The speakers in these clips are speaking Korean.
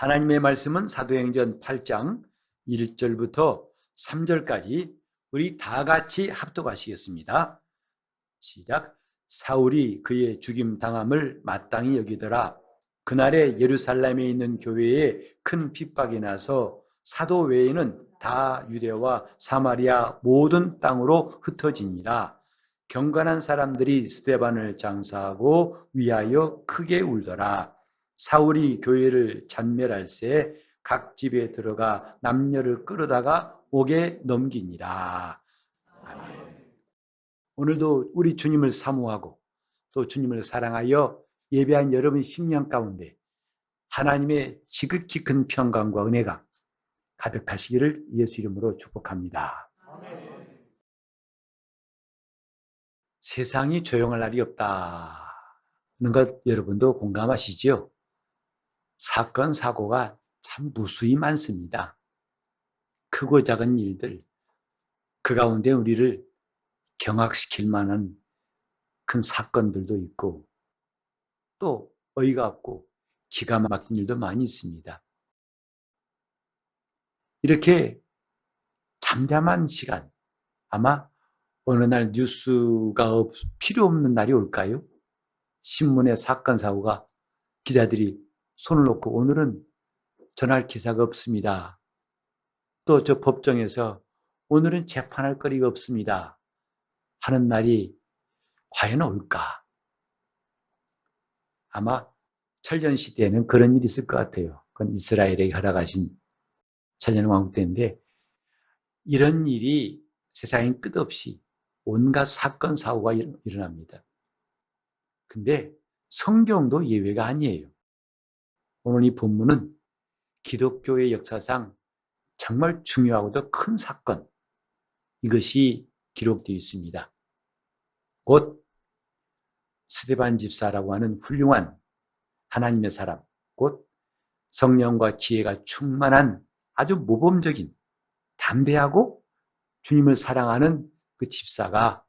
하나님의 말씀은 사도행전 8장 1절부터 3절까지 우리 다 같이 합독하시겠습니다. 시작. 사울이 그의 죽임 당함을 마땅히 여기더라. 그날에 예루살렘에 있는 교회에 큰 핍박이 나서 사도 외에는 다 유대와 사마리아 모든 땅으로 흩어지니라. 경건한 사람들이 스데반을 장사하고 위하여 크게 울더라. 사울이 교회를 잔멸할새 각 집에 들어가 남녀를 끌어다가 옥에 넘기니라. 아멘. 오늘도 우리 주님을 사모하고 또 주님을 사랑하여 예배한 여러분 심령 가운데 하나님의 지극히 큰 평강과 은혜가 가득하시기를 예수 이름으로 축복합니다. 아멘. 세상이 조용할 날이 없다는 것 여러분도 공감하시죠? 사건, 사고가 참 무수히 많습니다. 크고 작은 일들, 그 가운데 우리를 경악시킬 만한 큰 사건들도 있고 또 어이가 없고 기가 막힌 일도 많이 있습니다. 이렇게 잠잠한 시간, 아마 어느 날 뉴스가 필요 없는 날이 올까요? 신문에 사건, 사고가 기자들이 손을 놓고 오늘은 전할 기사가 없습니다. 또 저 법정에서 오늘은 재판할 거리가 없습니다. 하는 날이 과연 올까? 아마 천년 시대에는 그런 일이 있을 것 같아요. 그건 이스라엘에게 허락하신 천년 왕국 때인데 이런 일이 세상에 끝없이 온갖 사건, 사고가 일어납니다. 근데 성경도 예외가 아니에요. 오늘 이 본문은 기독교의 역사상 정말 중요하고도 큰 사건, 이것이 기록되어 있습니다. 곧 스데반 집사라고 하는 훌륭한 하나님의 사람, 곧 성령과 지혜가 충만한 아주 모범적인 담대하고 주님을 사랑하는 그 집사가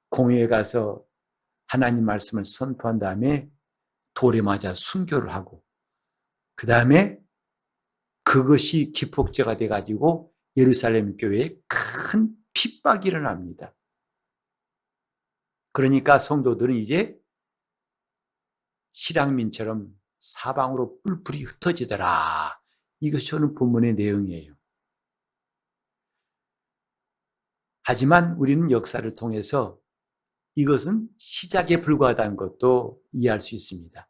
공회에 가서 하나님 말씀을 선포한 다음에 돌에 맞아 순교를 하고 그 다음에 그것이 기폭제가 돼가지고 예루살렘 교회에 큰 핍박이 일어납니다. 그러니까 성도들은 이제 실향민처럼 사방으로 뿔뿔이 흩어지더라. 이것이 오늘 본문의 내용이에요. 하지만 우리는 역사를 통해서 이것은 시작에 불과하다는 것도 이해할 수 있습니다.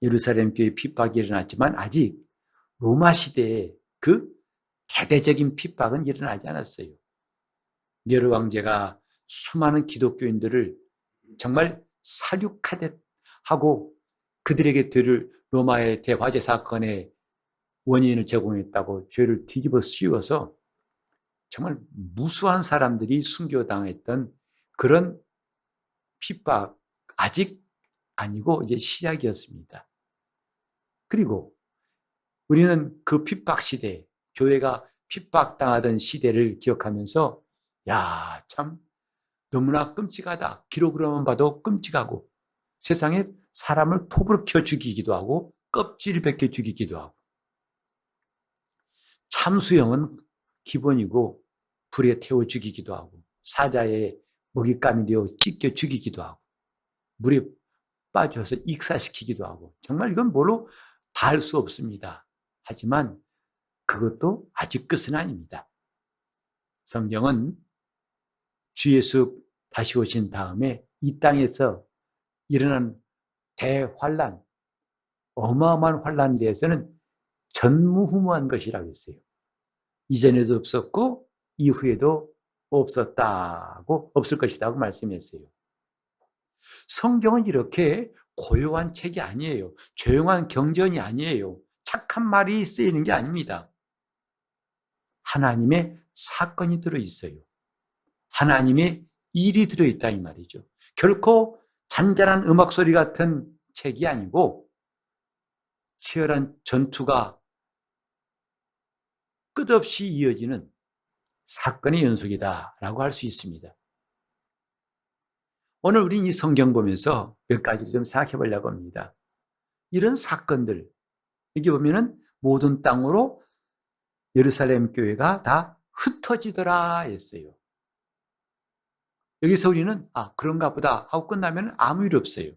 예루살렘 교회 핍박이 일어났지만 아직 로마 시대에 그 대대적인 핍박은 일어나지 않았어요. 네로 황제가 수많은 기독교인들을 정말 살육하듯 하고 그들에게 죄를 로마의 대화재 사건의 원인을 제공했다고 죄를 뒤집어 씌워서 정말 무수한 사람들이 순교당했던 그런 핍박 아직 아니고 이제 시작이었습니다. 그리고 우리는 그 핍박 시대, 교회가 핍박당하던 시대를 기억하면서 야, 참 너무나 끔찍하다. 기록으로만 봐도 끔찍하고 세상에 사람을 톱으로 켜 죽이기도 하고 껍질을 벗겨 죽이기도 하고 참수형은 기본이고 불에 태워 죽이기도 하고 사자의 먹잇감이 되어 찢겨 죽이기도 하고 물에 빠져서 익사시키기도 하고 정말 이건 뭘로 다 할 수 없습니다. 하지만 그것도 아직 끝은 아닙니다. 성경은 주 예수 다시 오신 다음에 이 땅에서 일어난 대환란, 어마어마한 환란에 대해서는 전무후무한 것이라고 했어요. 이전에도 없었고 이후에도 없었다고 없을 것이라고 말씀했어요. 성경은 이렇게 고요한 책이 아니에요. 조용한 경전이 아니에요. 착한 말이 쓰이는 게 아닙니다. 하나님의 사건이 들어있어요. 하나님의 일이 들어있다 이 말이죠. 결코 잔잔한 음악 소리 같은 책이 아니고 치열한 전투가 끝없이 이어지는 사건의 연속이다라고 할 수 있습니다. 오늘 우리는 이 성경 보면서 몇 가지를 좀 생각해 보려고 합니다. 이런 사건들, 여기 보면은 모든 땅으로 예루살렘 교회가 다 흩어지더라 했어요. 여기서 우리는 그런가 보다 하고 끝나면 아무 일 없어요.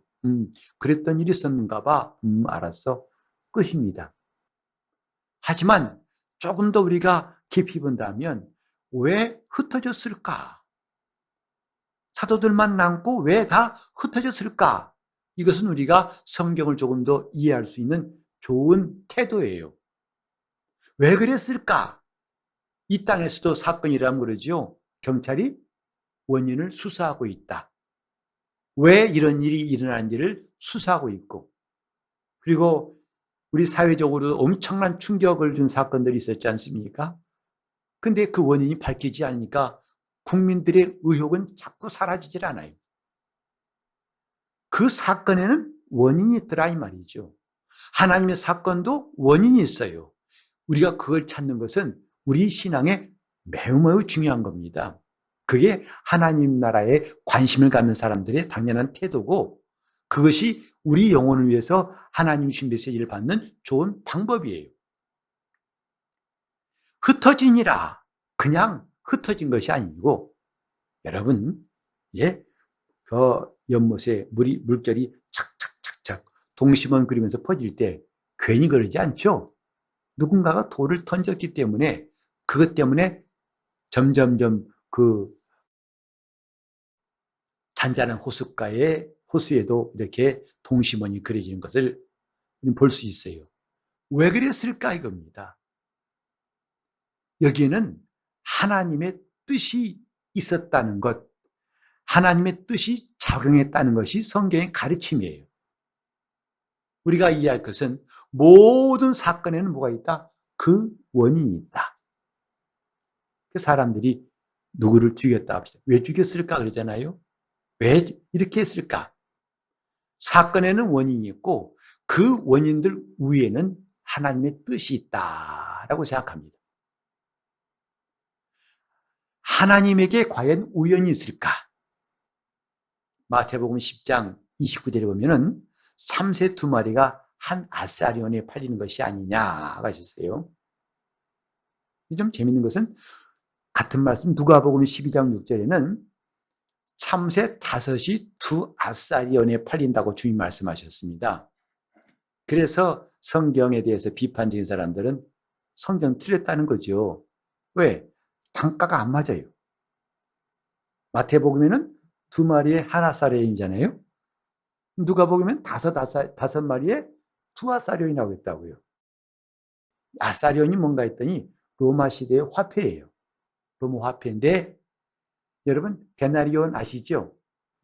그랬던 일이 있었는가 봐. 알았어. 끝입니다. 하지만 조금 더 우리가 깊이 본다면 왜 흩어졌을까? 사도들만 남고 왜 다 흩어졌을까? 이것은 우리가 성경을 조금 더 이해할 수 있는 좋은 태도예요. 왜 그랬을까? 이 땅에서도 사건이라면 그러죠. 경찰이 원인을 수사하고 있다. 왜 이런 일이 일어난지를 수사하고 있고, 그리고 우리 사회적으로 엄청난 충격을 준 사건들이 있었지 않습니까? 근데 그 원인이 밝히지 않으니까 국민들의 의혹은 자꾸 사라지질 않아요. 그 사건에는 원인이 있더라 이 말이죠. 하나님의 사건도 원인이 있어요. 우리가 그걸 찾는 것은 우리 신앙에 매우 중요한 겁니다. 그게 하나님 나라에 관심을 갖는 사람들의 당연한 태도고, 그것이 우리 영혼을 위해서 하나님 주신 메시지를 받는 좋은 방법이에요. 흩어지니라 그냥 흩어진 것이 아니고, 여러분, 연못에 물결이 착착착착 동심원 그리면서 퍼질 때 괜히 그러지 않죠? 누군가가 돌을 던졌기 때문에, 그것 때문에 점점점 그 잔잔한 호수에도 이렇게 동심원이 그려지는 것을 볼 수 있어요. 왜 그랬을까 이겁니다. 여기에는 하나님의 뜻이 있었다는 것, 하나님의 뜻이 작용했다는 것이 성경의 가르침이에요. 우리가 이해할 것은 모든 사건에는 뭐가 있다? 그 원인이 있다. 사람들이 누구를 죽였다 합시다. 왜 죽였을까 그러잖아요. 왜 이렇게 했을까? 사건에는 원인이 있고 그 원인들 위에는 하나님의 뜻이 있다라고 생각합니다. 하나님에게 과연 우연이 있을까? 마태복음 10장 29절에 보면은 참새 2마리가 한 아사리온에 팔리는 것이 아니냐가 있어요. 좀 재밌는 것은 같은 말씀 누가복음 12장 6절에는 참새 5이 2아사리온에 팔린다고 주님 말씀하셨습니다. 그래서 성경에 대해서 비판적인 사람들은 성경 틀렸다는 거죠. 왜? 단가가 안 맞아요. 마태복음에는 2마리에 1아사리온이잖아요. 누가복음에는 5마리에 2아사리온이라고 했다고요. 아사리온이 뭔가 했더니 로마 시대의 화폐예요. 로마 화폐인데, 여러분 데나리온 아시죠?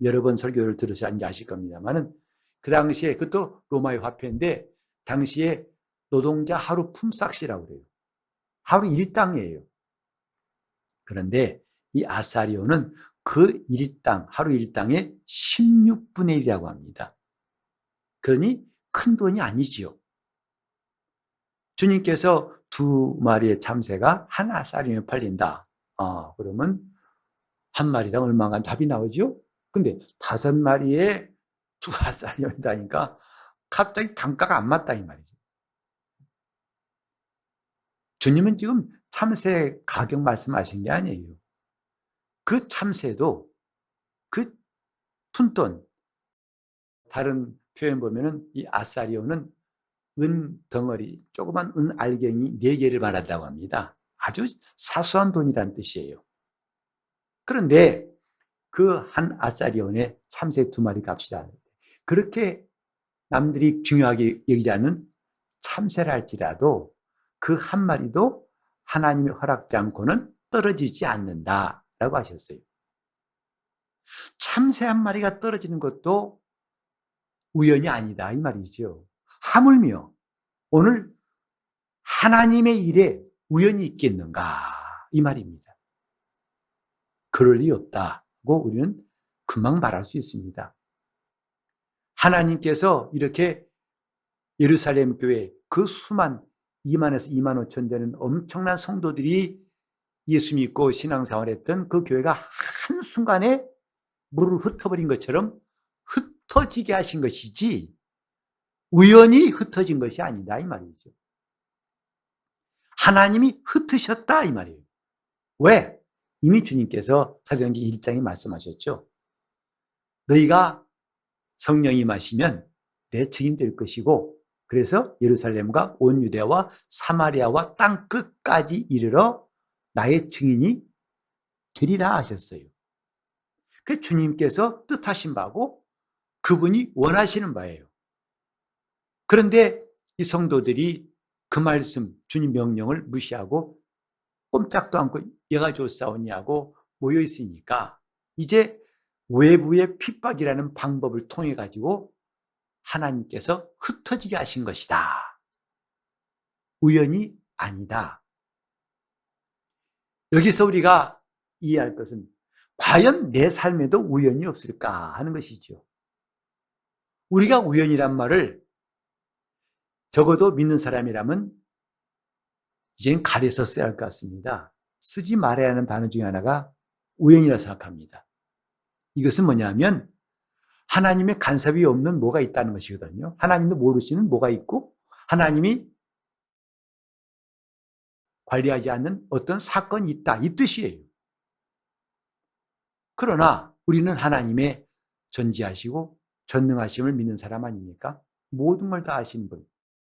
여러 번 설교를 들으셨는지 아실 겁니다만은, 그 당시에 그것도 로마의 화폐인데 당시에 노동자 하루 품삯이라고 그래요. 하루 일당이에요. 그런데 이 아사리온은 그 일당, 하루 일당의 16분의 1이라고 합니다. 그러니 큰 돈이 아니지요. 주님께서 2마리의 참새가 1아사리온에 팔린다. 그러면 한 마리당 얼마가 답이 나오죠? 근데 5마리에 2아사리온이다니까 갑자기 단가가 안 맞다 이 말이죠. 주님은 지금 참새 가격 말씀하신 게 아니에요. 그 참새도 그 푼돈, 다른 표현 보면은 이 아사리온은 은 덩어리, 조그만 은 알갱이 4개를 말한다고 합니다. 아주 사소한 돈이란 뜻이에요. 그런데 그 한 아사리온에 참새 2마리 값이다. 그렇게 남들이 중요하게 여기지 않는 참새라 할지라도 그 한 마리도 하나님의 허락지 않고는 떨어지지 않는다라고 하셨어요. 참새 한 마리가 떨어지는 것도 우연이 아니다 이 말이죠. 하물며 오늘 하나님의 일에 우연이 있겠는가 이 말입니다. 그럴 리 없다고 우리는 금방 말할 수 있습니다. 하나님께서 이렇게 예루살렘 교회 그 수만 2만에서 2만 5천 되는 엄청난 성도들이 예수 믿고 신앙생활했던 그 교회가 한순간에 물을 흩어버린 것처럼 흩어지게 하신 것이지, 우연히 흩어진 것이 아니다 이 말이죠. 하나님이 흩으셨다 이 말이에요. 왜? 이미 주님께서 사도행전 1장에 말씀하셨죠. 너희가 성령이 임하시면 내 증인 될 것이고, 그래서 예루살렘과 온 유대와 사마리아와 땅 끝까지 이르러 나의 증인이 되리라 하셨어요. 그 주님께서 뜻하신 바고 그분이 원하시는 바예요. 그런데 이 성도들이 그 말씀, 주님 명령을 무시하고 꼼짝도 않고 얘가 좋사오냐고 모여 있으니까 이제 외부의 핍박이라는 방법을 통해 가지고 하나님께서 흩어지게 하신 것이다. 우연이 아니다. 여기서 우리가 이해할 것은 과연 내 삶에도 우연이 없을까 하는 것이죠. 우리가 우연이란 말을 적어도 믿는 사람이라면 이제는 가려서 써야 할 것 같습니다. 쓰지 말아야 하는 단어 중에 하나가 우연이라고 생각합니다. 이것은 뭐냐면 하나님의 간섭이 없는 뭐가 있다는 것이거든요. 하나님도 모르시는 뭐가 있고 하나님이 관리하지 않는 어떤 사건이 있다 이 뜻이에요. 그러나 우리는 하나님의 전지하시고 전능하심을 믿는 사람 아닙니까? 모든 걸 다 아시는 분.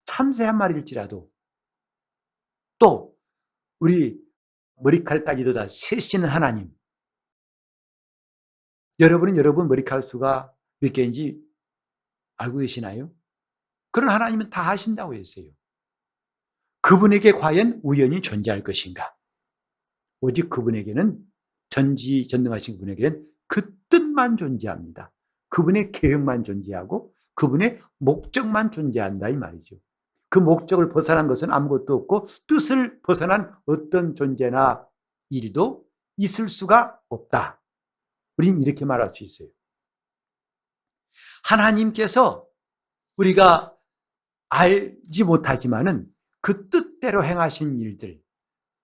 참새 한 마리일지라도 또 우리 머리칼까지도 다 세시는 하나님. 여러분은 여러분 머리칼 수가 몇 개인지 알고 계시나요? 그런 하나님은 다 아신다고 했어요. 그분에게 과연 우연이 존재할 것인가? 오직 그분에게는 전지전능하신 분에게는 그 뜻만 존재합니다. 그분의 계획만 존재하고 그분의 목적만 존재한다 이 말이죠. 그 목적을 벗어난 것은 아무것도 없고 뜻을 벗어난 어떤 존재나 일도 있을 수가 없다. 우리는 이렇게 말할 수 있어요. 하나님께서 우리가 알지 못하지만은 그 뜻대로 행하신 일들,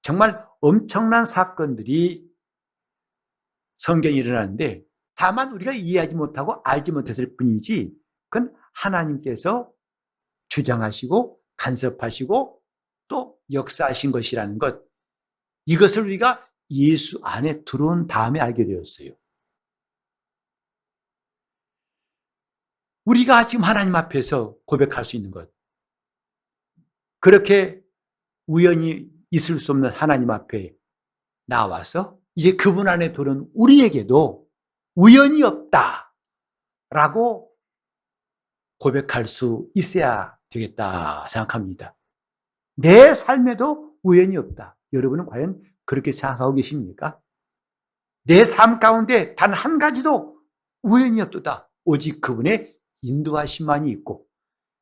정말 엄청난 사건들이 성경에 일어나는데 다만 우리가 이해하지 못하고 알지 못했을 뿐이지 그건 하나님께서 주장하시고 간섭하시고 또 역사하신 것이라는 것, 이것을 우리가 예수 안에 들어온 다음에 알게 되었어요. 우리가 지금 하나님 앞에서 고백할 수 있는 것, 그렇게 우연히 있을 수 없는 하나님 앞에 나와서 이제 그분 안에 들은 우리에게도 우연이 없다라고 고백할 수 있어야 되겠다 생각합니다. 내 삶에도 우연이 없다. 여러분은 과연 그렇게 생각하고 계십니까? 내 삶 가운데 단 한 가지도 우연이 없다. 오직 그분의 인도하심만이 있고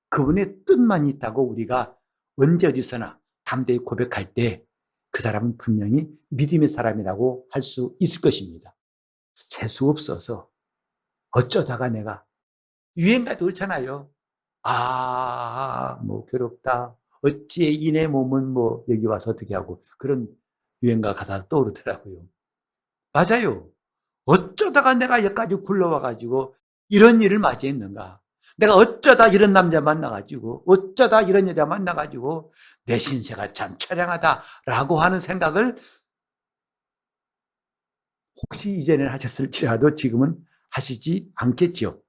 그분의 뜻만이 있다고 우리가 언제 어디서나 담대히 고백할 때 그 사람은 분명히 믿음의 사람이라고 할 수 있을 것입니다. 재수 없어서 어쩌다가 내가 유행가도 그렇잖아요. 뭐 괴롭다. 어찌에 이내 몸은 뭐 여기 와서 어떻게 하고 그런 유행가 가사 떠오르더라고요. 맞아요. 어쩌다가 내가 여기까지 굴러와가지고 이런 일을 맞이했는가. 내가 어쩌다 이런 남자 만나가지고 어쩌다 이런 여자 만나가지고 내 신세가 참 처량하다라고 하는 생각을 혹시 이전에 하셨을지라도 지금은 하시지 않겠죠.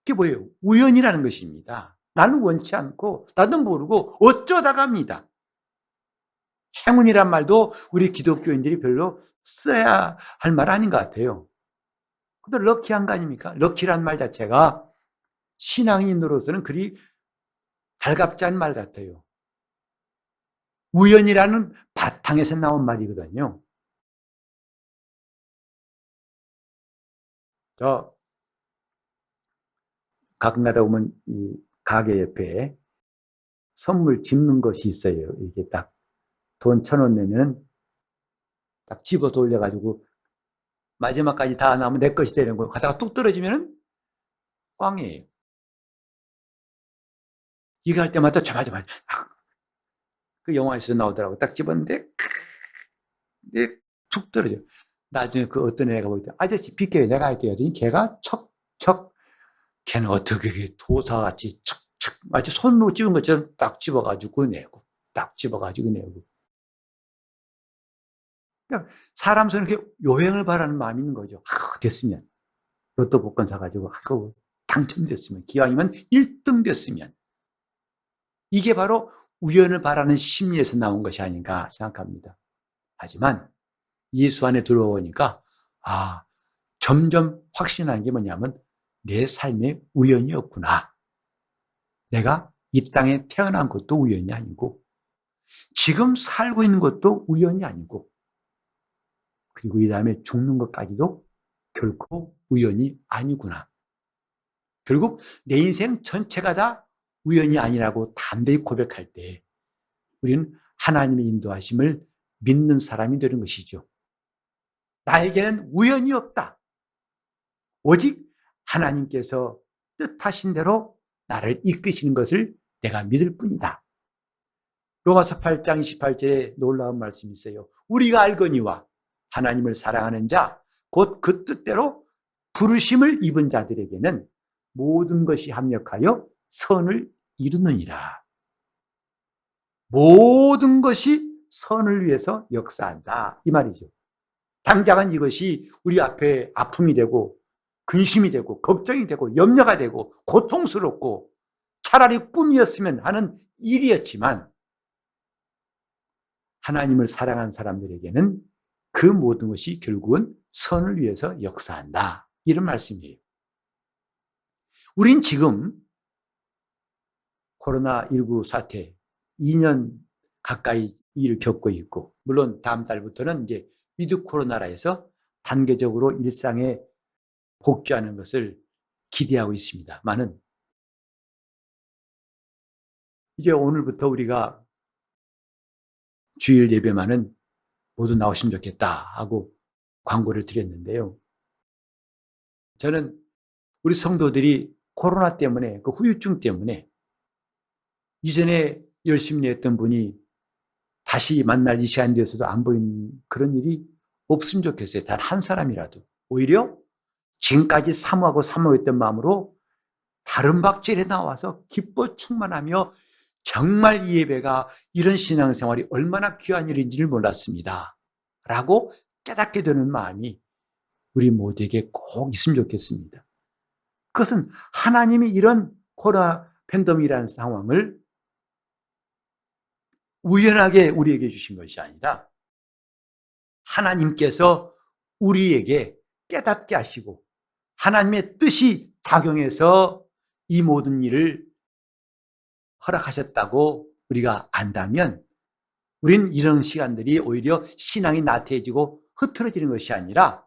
그게 뭐예요? 우연이라는 것입니다. 나는 원치 않고 나도 모르고 어쩌다가입니다. 행운이란 말도 우리 기독교인들이 별로 써야 할 말 아닌 것 같아요. 근데 럭키한 거 아닙니까? 럭키란 말 자체가 신앙인으로서는 그리 달갑지 않은 말 같아요. 우연이라는 바탕에서 나온 말이거든요. 저 가끔가다 보면 이 가게 옆에 선물 집는 것이 있어요. 이게 딱 돈 1,000원 내면 딱 집어 돌려가지고 마지막까지 다 나오면 내 것이 되는 거예요. 가다가 뚝 떨어지면 꽝이에요. 이거 할 때마다 저마저마 그 영화에서 나오더라고. 딱 집었는데 툭 떨어져. 나중에 그 어떤 애가 보니까 아저씨 비켜요. 내가 할게요. 걔가 척척 걔는 어떻게 도사같이 마치 손으로 집은 것처럼 딱 집어가지고 내고, 딱 집어가지고 내고. 그러니까 사람 손에 이렇게 요행을 바라는 마음이 있는 거죠. 됐으면. 로또 복권 사가지고, 당첨됐으면. 기왕이면 1등 됐으면. 이게 바로 우연을 바라는 심리에서 나온 것이 아닌가 생각합니다. 하지만 예수 안에 들어오니까, 점점 확신한 게 뭐냐면, 내 삶에 우연이 없구나. 내가 이 땅에 태어난 것도 우연이 아니고, 지금 살고 있는 것도 우연이 아니고, 그리고 이 다음에 죽는 것까지도 결코 우연이 아니구나. 결국 내 인생 전체가 다 우연이 아니라고 담대히 고백할 때 우리는 하나님의 인도하심을 믿는 사람이 되는 것이죠. 나에게는 우연이 없다. 오직 하나님께서 뜻하신 대로 나를 이끄시는 것을 내가 믿을 뿐이다. 로마서 8장 28절에 놀라운 말씀이 있어요. 우리가 알거니와 하나님을 사랑하는 자, 곧 그 뜻대로 부르심을 입은 자들에게는 모든 것이 합력하여 선을 이루느니라. 모든 것이 선을 위해서 역사한다. 이 말이죠. 당장은 이것이 우리 앞에 아픔이 되고 근심이 되고 걱정이 되고 염려가 되고 고통스럽고 차라리 꿈이었으면 하는 일이었지만 하나님을 사랑한 사람들에게는 그 모든 것이 결국은 선을 위해서 역사한다. 이런 말씀이에요. 우린 지금 코로나19 사태 2년 가까이 일을 겪고 있고, 물론 다음 달부터는 이제 위드 코로나라 해서 단계적으로 일상에 복귀하는 것을 기대하고 있습니다만은, 이제 오늘부터 우리가 주일 예배만은 모두 나오시면 좋겠다 하고 광고를 드렸는데요. 저는 우리 성도들이 코로나 때문에, 그 후유증 때문에 이전에 열심히 했던 분이 다시 만날 이 시간이 돼서도 안 보이는 그런 일이 없으면 좋겠어요. 단 한 사람이라도. 오히려 지금까지 사모했던 마음으로 다른 박질에 나와서 기뻐 충만하며 정말 이 예배가 이런 신앙생활이 얼마나 귀한 일인지를 몰랐습니다. 라고 깨닫게 되는 마음이 우리 모두에게 꼭 있으면 좋겠습니다. 그것은 하나님이 이런 코로나 팬데믹이라는 상황을 우연하게 우리에게 주신 것이 아니라 하나님께서 우리에게 깨닫게 하시고 하나님의 뜻이 작용해서 이 모든 일을 허락하셨다고 우리가 안다면 우리는 이런 시간들이 오히려 신앙이 나태해지고 흐트러지는 것이 아니라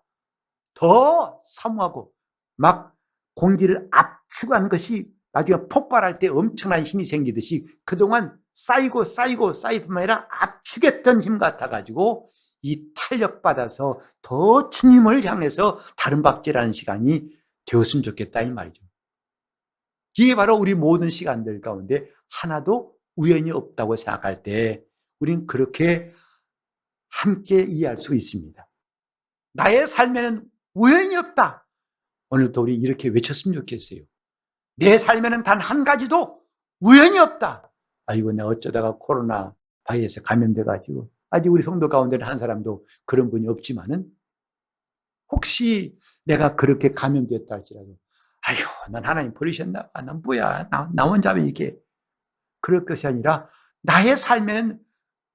더 사모하고 막 공기를 압축한 것이 나중에 폭발할 때 엄청난 힘이 생기듯이 그동안 쌓이고 뿐만 아니라 압축했던 힘 같아가지고 이 탄력받아서 더 주님을 향해서 다른 박질하는 시간이 되었으면 좋겠다 이 말이죠. 이게 바로 우리 모든 시간들 가운데 하나도 우연이 없다고 생각할 때 우린 그렇게 함께 이해할 수 있습니다. 나의 삶에는 우연이 없다. 오늘도 우리 이렇게 외쳤으면 좋겠어요. 내 삶에는 단 한 가지도 우연이 없다. 아이고, 내가 어쩌다가 코로나 바이러스에 감염돼가지고 아직 우리 성도 가운데는 한 사람도 그런 분이 없지만은 혹시 내가 그렇게 감염됐다 할지라도 아이고, 난 하나님 버리셨나 봐. 난 뭐야. 나 혼자면 이렇게. 그럴 것이 아니라 나의 삶에는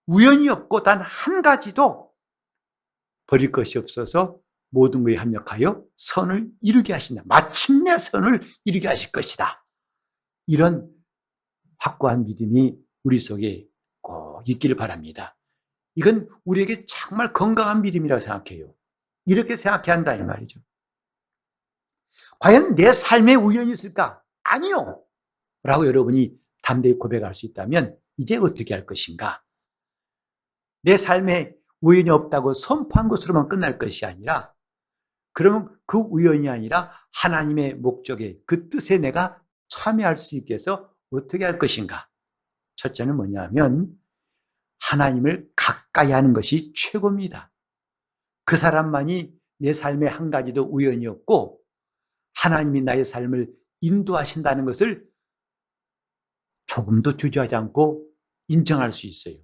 우연이 없고 단 한 가지도 버릴 것이 없어서 모든 것에 합력하여 선을 이루게 하신다. 마침내 선을 이루게 하실 것이다. 이런 확고한 믿음이 우리 속에 꼭 있기를 바랍니다. 이건 우리에게 정말 건강한 믿음이라고 생각해요. 이렇게 생각해야 한다 이 말이죠. 과연 내 삶에 우연이 있을까? 아니요. 라고 여러분이 담대히 고백할 수 있다면 이제 어떻게 할 것인가? 내 삶에 우연이 없다고 선포한 것으로만 끝날 것이 아니라 그러면 그 우연이 아니라 하나님의 목적에 그 뜻에 내가 참여할 수 있게 해서 어떻게 할 것인가? 첫째는 뭐냐면 하나님을 가까이 하는 것이 최고입니다. 그 사람만이 내 삶에 한 가지도 우연이 없고 하나님이 나의 삶을 인도하신다는 것을 조금도 주저하지 않고 인정할 수 있어요.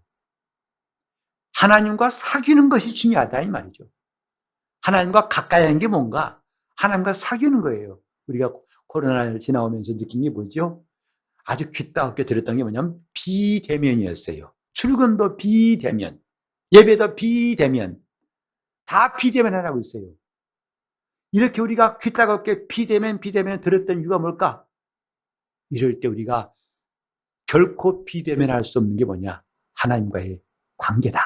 하나님과 사귀는 것이 중요하다 이 말이죠. 하나님과 가까이 하는 게 뭔가? 하나님과 사귀는 거예요. 우리가 코로나를 지나오면서 느낀 게 뭐죠? 아주 귀따갑게 들었던 게 뭐냐면 비대면이었어요. 출근도 비대면, 예배도 비대면, 다 비대면하라고 있어요. 이렇게 우리가 귀따갑게 비대면 들었던 이유가 뭘까? 이럴 때 우리가 결코 비대면할 수 없는 게 뭐냐? 하나님과의 관계다.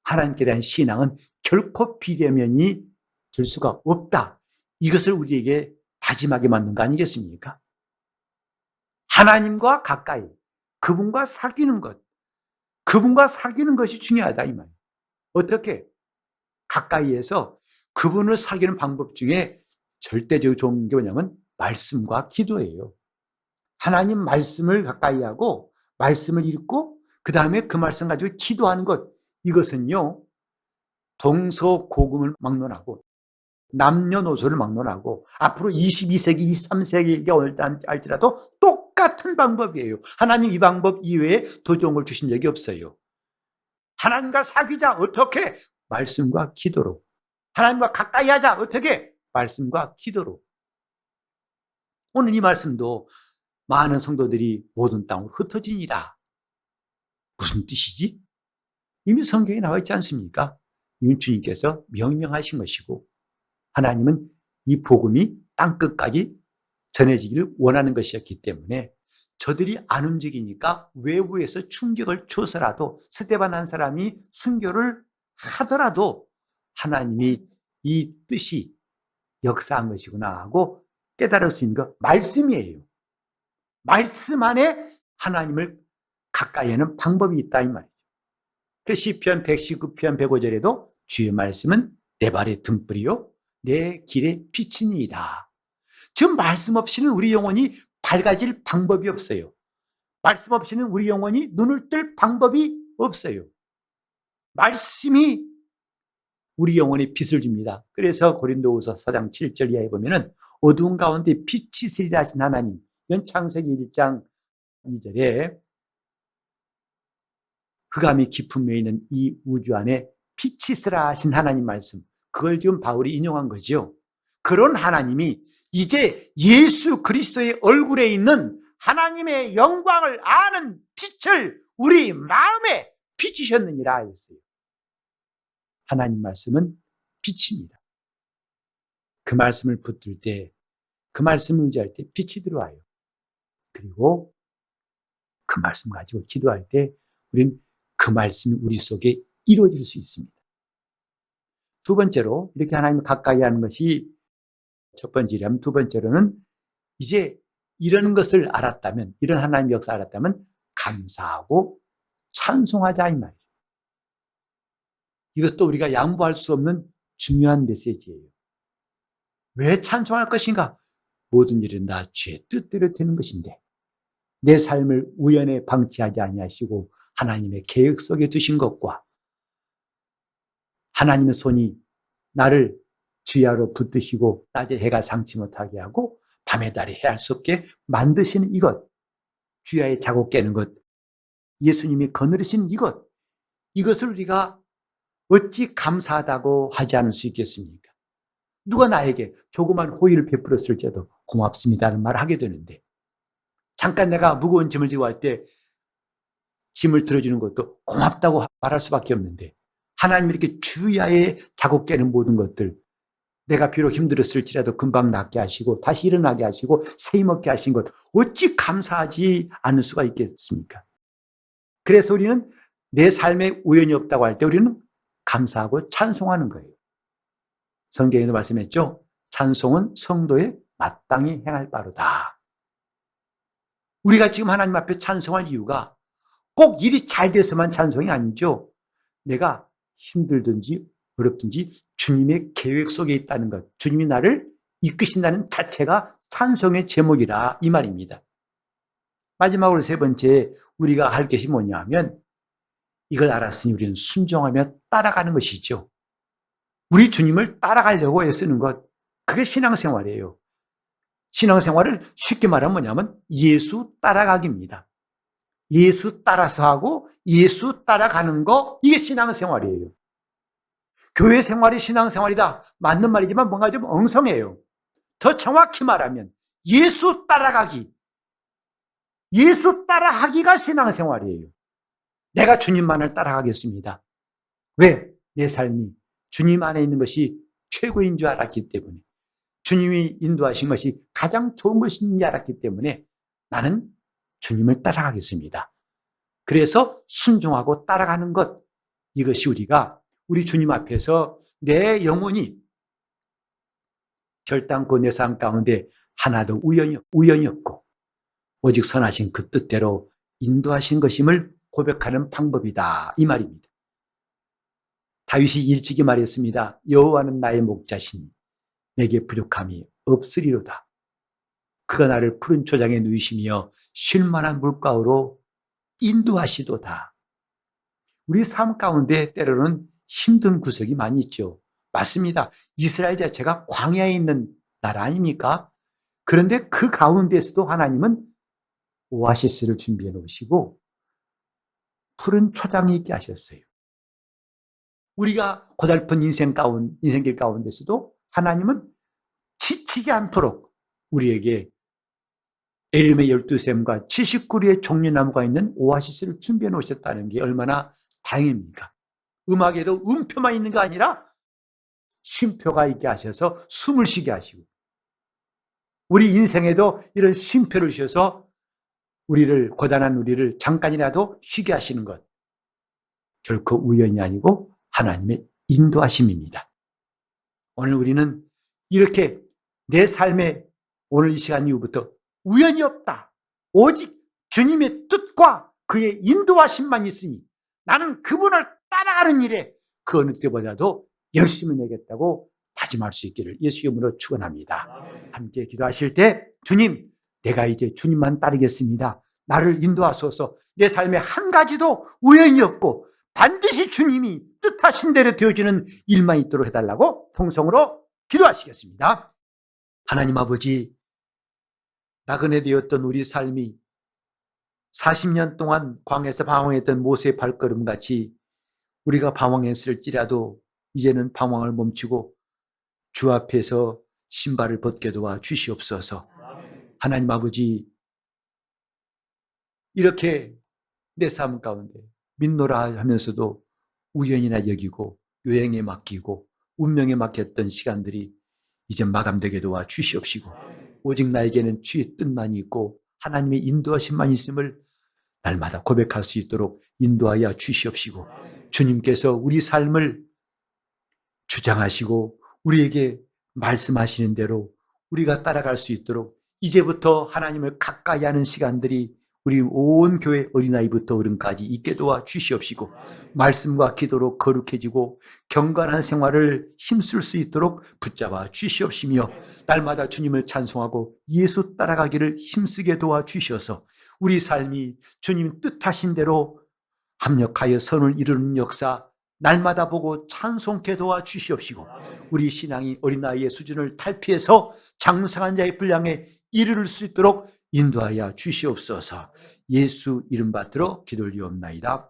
하나님께 대한 신앙은 결코 비대면이 될 수가 없다. 이것을 우리에게 다짐하게 만든 거 아니겠습니까? 하나님과 가까이, 그분과 사귀는 것, 그분과 사귀는 것이 중요하다 이 말이에요. 어떻게? 가까이에서 그분을 사귀는 방법 중에 절대적으로 좋은 게 뭐냐면 말씀과 기도예요. 하나님 말씀을 가까이 하고 말씀을 읽고 그 다음에 그 말씀 가지고 기도하는 것, 이것은요 동서고금을 막론하고 남녀노소를 막론하고 앞으로 22세기, 23세기가 올다 할지라도 똑같은 방법이에요. 하나님 이 방법 이외에 더 좋은 걸 주신 적이 없어요. 하나님과 사귀자. 어떻게? 말씀과 기도로. 하나님과 가까이 하자. 어떻게? 말씀과 기도로. 오늘 이 말씀도 많은 성도들이 모든 땅으로 흩어지니라. 무슨 뜻이지? 이미 성경에 나와 있지 않습니까? 이미 주님께서 명령하신 것이고 하나님은 이 복음이 땅끝까지 전해지기를 원하는 것이었기 때문에 저들이 안 움직이니까 외부에서 충격을 줘서라도 스데반 한 사람이 순교를 하더라도 하나님이 이 뜻이 역사한 것이구나 하고 깨달을 수 있는 것 말씀이에요. 말씀 안에 하나님을 가까이 하는 방법이 있다 이 말이죠. 그 시편 119편 105절에도 주의 말씀은 내 발의 등불이요 내 길의 빛이니이다. 지금 말씀 없이는 우리 영혼이 밝아질 방법이 없어요. 말씀 없이는 우리 영혼이 눈을 뜰 방법이 없어요. 말씀이 우리 영혼에 빛을 줍니다. 그래서 고린도후서 4장 7절 이하에 보면은 어두운 가운데 빛이 있으리라 하신 하나님, 이건 창세기 1장 2절에 흑암이 깊은 데 있는 이 우주 안에 빛이 있으라 하신 하나님 말씀, 그걸 지금 바울이 인용한 거죠. 그런 하나님이 이제 예수 그리스도의 얼굴에 있는 하나님의 영광을 아는 빛을 우리 마음에 비치셨느니라 했어요. 하나님 말씀은 빛입니다. 그 말씀을 붙들 때, 그 말씀을 의지할 때 빛이 들어와요. 그리고 그 말씀 가지고 기도할 때 우리는 그 말씀이 우리 속에 이루어질 수 있습니다. 두 번째로 이렇게 하나님을 가까이 하는 것이 첫 번째라면, 두 번째로는 이제 이런 것을 알았다면, 이런 하나님의 역사를 알았다면 감사하고 찬송하자 이 말이에요. 이것도 우리가 양보할 수 없는 중요한 메시지예요. 왜 찬송할 것인가? 모든 일은 다 주의 뜻대로 되는 것인데 내 삶을 우연에 방치하지 아니하시고 하나님의 계획 속에 두신 것과 하나님의 손이 나를 주야로 붙드시고 낮에 해가 상치 못하게 하고 밤에 달이 해할 수 없게 만드시는 이것, 주야의 자고 깨는 것, 예수님이 거느리신 이것, 이것을 우리가 어찌 감사하다고 하지 않을 수 있겠습니까? 누가 나에게 조그만 호의를 베풀었을지라도 고맙습니다는 말을 하게 되는데, 잠깐 내가 무거운 짐을 지고 할 때 짐을 들어주는 것도 고맙다고 말할 수밖에 없는데, 하나님이 이렇게 주야에 자고 깨는 모든 것들, 내가 비록 힘들었을지라도 금방 낫게 하시고 다시 일어나게 하시고 새 힘없게 하신 것, 어찌 감사하지 않을 수가 있겠습니까? 그래서 우리는 내 삶에 우연이 없다고 할 때 우리는 감사하고 찬송하는 거예요. 성경에도 말씀했죠. 찬송은 성도의 마땅히 행할 바로다. 우리가 지금 하나님 앞에 찬송할 이유가 꼭 일이 잘 돼서만 찬송이 아니죠. 내가 힘들든지 어렵든지 주님의 계획 속에 있다는 것, 주님이 나를 이끄신다는 자체가 찬송의 제목이라 이 말입니다. 마지막으로 세 번째 우리가 할 것이 뭐냐 하면, 이걸 알았으니 우리는 순종하며 따라가는 것이죠. 우리 주님을 따라가려고 애쓰는 것, 그게 신앙생활이에요. 신앙생활을 쉽게 말하면 뭐냐면 예수 따라가기입니다. 예수 따라서 하고 예수 따라가는 거, 이게 신앙생활이에요. 교회 생활이 신앙생활이다, 맞는 말이지만 뭔가 좀 엉성해요. 더 정확히 말하면 예수 따라가기, 예수 따라하기가 신앙생활이에요. 내가 주님만을 따라가겠습니다. 왜? 내 삶이 주님 안에 있는 것이 최고인 줄 알았기 때문에, 주님이 인도하신 것이 가장 좋은 것인 줄 알았기 때문에 나는 주님을 따라가겠습니다. 그래서 순종하고 따라가는 것, 이것이 우리 주님 앞에서 내 영혼이 결단코 내 삶 가운데 하나도 우연이 없고 오직 선하신 그 뜻대로 인도하신 것임을 고백하는 방법이다, 이 말입니다. 다윗이 일찍이 말했습니다. 여호와는 나의 목자시니 내게 부족함이 없으리로다. 그가 나를 푸른 초장에 누이시며 쉴만한 물가로 인도하시도다. 우리 삶 가운데 때로는 힘든 구석이 많이 있죠. 맞습니다. 이스라엘 자체가 광야에 있는 나라 아닙니까? 그런데 그 가운데서도 하나님은 오아시스를 준비해 놓으시고 푸른 초장이 있게 하셨어요. 우리가 고달픈 인생길 가운데서도 하나님은 지치지 않도록 우리에게 에림의 12샘과 70그루의 종려나무가 있는 오아시스를 준비해 놓으셨다는 게 얼마나 다행입니까? 음악에도 음표만 있는 거 아니라 쉼표가 있게 하셔서 숨을 쉬게 하시고, 우리 인생에도 이런 쉼표를 주셔서 고단한 우리를 잠깐이라도 쉬게 하시는 것, 결코 우연이 아니고 하나님의 인도하심입니다. 오늘 우리는 이렇게 내 삶에 오늘 이 시간 이후부터 우연이 없다, 오직 주님의 뜻과 그의 인도하심만 있으니 나는 그분을 따라가는 일에 그 어느 때보다도 열심히 내겠다고 다짐할 수 있기를 예수 이름으로 축원합니다. 함께 기도하실 때, 주님, 내가 이제 주님만 따르겠습니다. 나를 인도하소서. 내 삶에 한 가지도 우연이 없고 반드시 주님이 뜻하신 대로 되어지는 일만 있도록 해달라고 통성으로 기도하시겠습니다. 하나님 아버지, 나그네 되었던 우리 삶이 40년 동안 광야에서 방황했던 모세의 발걸음같이 우리가 방황했을지라도 이제는 방황을 멈추고 주 앞에서 신발을 벗게 도와 주시옵소서. 하나님 아버지, 이렇게 내 삶 가운데 믿노라 하면서도 우연이나 여기고 요행에 맡기고 운명에 맡겼던 시간들이 이제 마감되게 도와 주시옵시고, 오직 나에게는 주의 뜻만이 있고 하나님의 인도하심만 있음을 날마다 고백할 수 있도록 인도하여 주시옵시고, 주님께서 우리 삶을 주장하시고 우리에게 말씀하시는 대로 우리가 따라갈 수 있도록 이제부터 하나님을 가까이 하는 시간들이 우리 온 교회 어린아이부터 어른까지 있게 도와 주시옵시고, 말씀과 기도로 거룩해지고 경건한 생활을 힘쓸 수 있도록 붙잡아 주시옵시며, 날마다 주님을 찬송하고 예수 따라가기를 힘쓰게 도와 주셔서 우리 삶이 주님 뜻하신 대로 합력하여 선을 이루는 역사 날마다 보고 찬송케 도와 주시옵시고, 우리 신앙이 어린아이의 수준을 탈피해서 장성한 자의 분량에 이르를 수 있도록 인도하여 주시옵소서. 예수 이름 받들어 기도를 드리옵나이다.